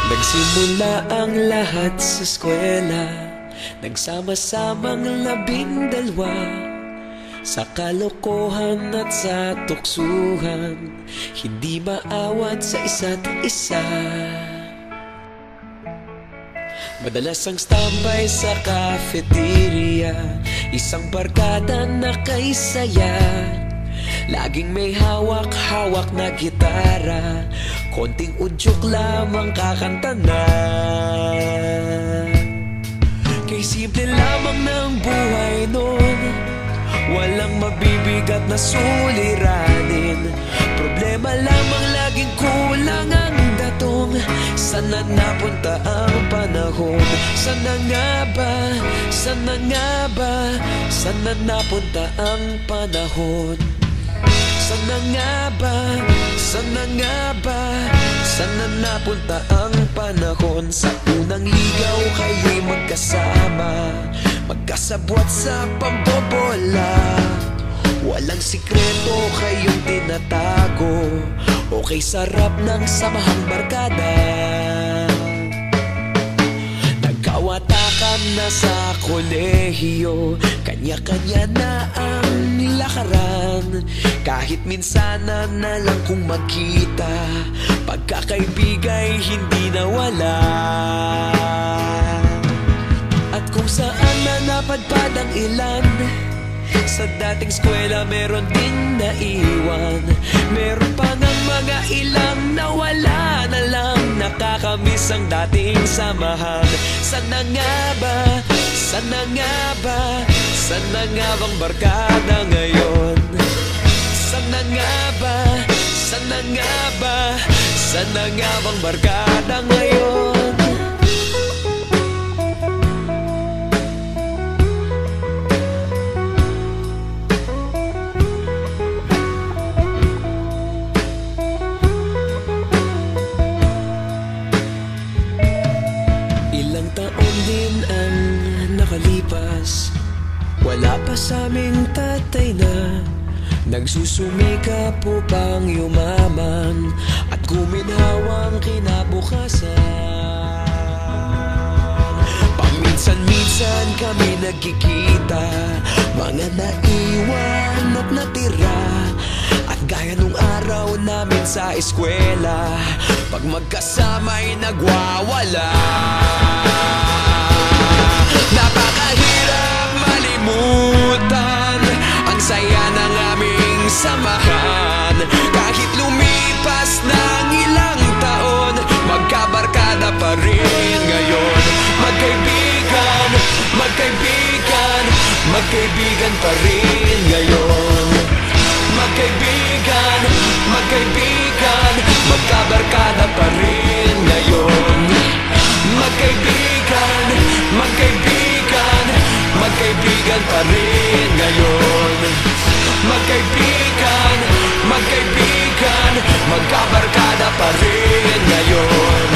Nagsimula ang lahat sa eskwela, nagsama-samang 12 sa kalokohan at sa tuksuhan, hindi maawat sa isa't isa. Madalas ang standby sa cafeteria, isang barkada na kay saya. Laging may hawak-hawak na gitara, konting udyok lamang kakanta na. Kay simple lamang ng buhay nun, walang mabibigat na suliranin. Problema lamang laging kulang ang datong. Sana napunta ang panahon? Sana nga ba? Sana nga ba? Sana napunta ang panahon? Sana nga ba? Sana nga ba? Sana napunta ang panahon? Sa unang ligaw kayo'y magkasama, magkasabwat sa pambobola. Walang sikreto kayong tinatago, okay sarap ng samahang barkada. Nagkawatakan na sa kolehiyo, kanya-kanya na ang lakaran. Kahit minsanan na lang kung magkita, pagkakaibigay hindi nawala. At kung saan na napadpad ang ilan, sa dating eskwela meron din naiwan. Meron pa ng mga ilang nawala na lang, nakakamiss ang dating samahan. Sana nga ba? Sana nga ba? Sana nga bang barkada ngayon? Sana nga ba? Sana nga ba? Sana nga bang barkada ngayon? Ilang taon din ang nakalipas, wala pa sa aming tatay na nagsusumikap upang yumaman at guminhawang kinabukasan. Paminsan-minsan kami nagkikita, mga naiwan at natira. At gaya nung araw namin sa eskwela, pag magkasama'y nagwawala. Napakahirap malimutan ang saya ng aming samahan. Kahit lumipas ng ilang taon, magkabarkada pa rin ngayon. Magkaibigan, magkaibigan, magkaibigan pa rin ngayon. Magkaibigan, magkaibigan, magkabarkada pa rin ngayon. Magkaibigan, magkaibigan, magkaibigan pa rin ngayon. Magkaibigan, magkaibigan, magkabarkada pa rin ngayon.